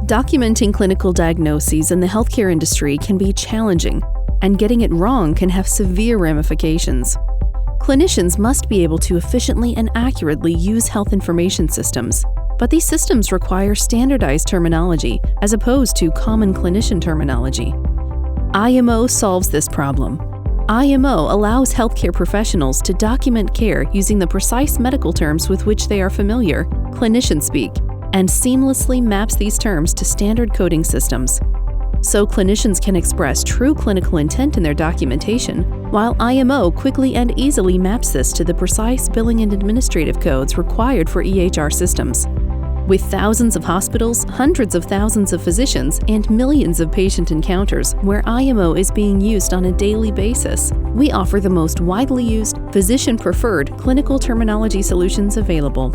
Documenting clinical diagnoses in the healthcare industry can be challenging, and getting it wrong can have severe ramifications. Clinicians must be able to efficiently and accurately use health information systems, but these systems require standardized terminology as opposed to common clinician terminology. IMO solves this problem. IMO allows healthcare professionals to document care using the precise medical terms with which they are familiar, clinician speak, and seamlessly maps these terms to standard coding systems. So clinicians can express true clinical intent in their documentation, while IMO quickly and easily maps this to the precise billing and administrative codes required for EHR systems. With thousands of hospitals, hundreds of thousands of physicians, and millions of patient encounters where IMO is being used on a daily basis, we offer the most widely used, physician-preferred clinical terminology solutions available.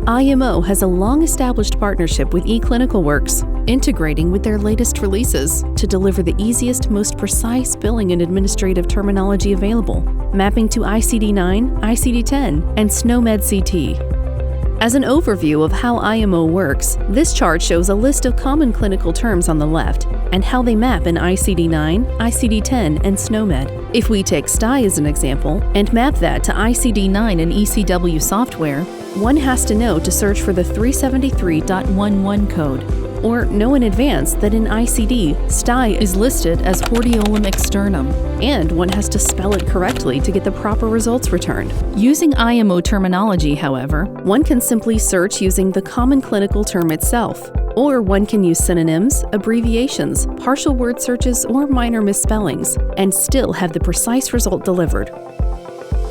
IMO has a long-established partnership with eClinicalWorks, integrating with their latest releases to deliver the easiest, most precise billing and administrative terminology available, mapping to ICD-9, ICD-10, and SNOMED CT. As an overview of how IMO works, this chart shows a list of common clinical terms on the left and how they map in ICD-9, ICD-10, and SNOMED. If we take STI as an example and map that to ICD-9 and ECW software, one has to know to search for the 373.11 code, or know in advance that in ICD, STI is listed as hordeolum externum, and one has to spell it correctly to get the proper results returned. Using IMO terminology, however, one can simply search using the common clinical term itself, or one can use synonyms, abbreviations, partial word searches, or minor misspellings, and still have the precise result delivered.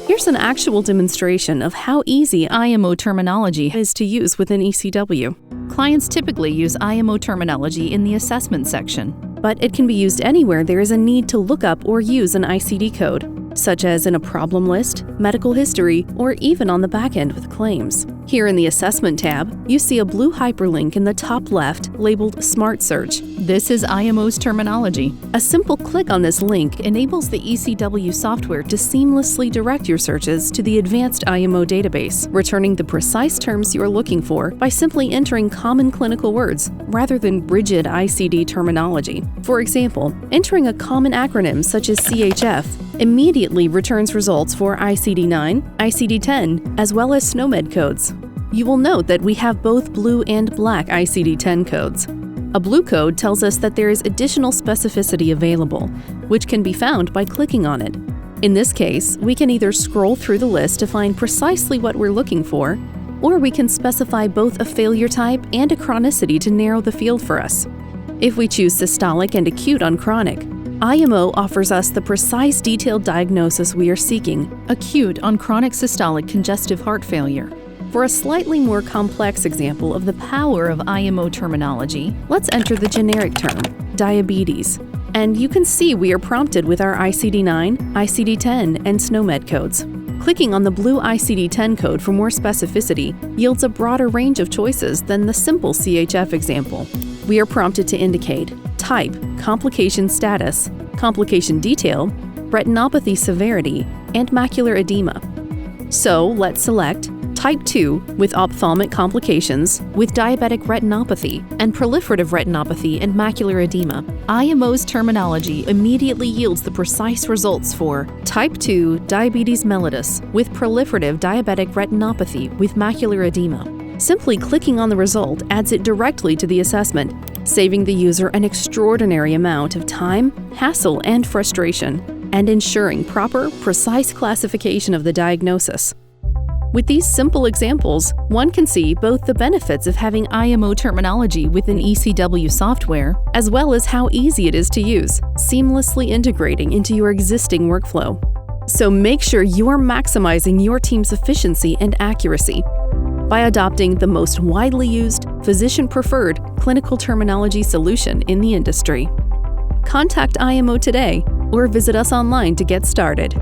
Here's an actual demonstration of how easy IMO terminology is to use within ECW. Clients typically use IMO terminology in the assessment section, but it can be used anywhere there is a need to look up or use an ICD code, such as in a problem list, medical history, or even on the back end with claims. Here in the Assessment tab, you see a blue hyperlink in the top left labeled Smart Search. This is IMO's terminology. A simple click on this link enables the ECW software to seamlessly direct your searches to the advanced IMO database, returning the precise terms you are looking for by simply entering common clinical words rather than rigid ICD terminology. For example, entering a common acronym such as CHF immediately returns results for ICD-9, ICD-10, as well as SNOMED codes. You will note that we have both blue and black ICD-10 codes. A blue code tells us that there is additional specificity available, which can be found by clicking on it. In this case, we can either scroll through the list to find precisely what we're looking for, or we can specify both a failure type and a chronicity to narrow the field for us. If we choose systolic and acute on chronic, IMO offers us the precise detailed diagnosis we are seeking, acute on chronic systolic congestive heart failure. For a slightly more complex example of the power of IMO terminology, let's enter the generic term, diabetes. And you can see we are prompted with our ICD-9, ICD-10, and SNOMED codes. Clicking on the blue ICD-10 code for more specificity yields a broader range of choices than the simple CHF example. We are prompted to indicate type, complication status, complication detail, retinopathy severity, and macular edema. So let's select Type 2 with ophthalmic complications, with diabetic retinopathy, and proliferative retinopathy and macular edema. IMO's terminology immediately yields the precise results for Type 2 diabetes mellitus with proliferative diabetic retinopathy with macular edema. Simply clicking on the result adds it directly to the assessment, saving the user an extraordinary amount of time, hassle, and frustration, and ensuring proper, precise classification of the diagnosis. With these simple examples, one can see both the benefits of having IMO terminology within ECW software, as well as how easy it is to use, seamlessly integrating into your existing workflow. So make sure you are maximizing your team's efficiency and accuracy by adopting the most widely used, physician-preferred clinical terminology solution in the industry. Contact IMO today or visit us online to get started.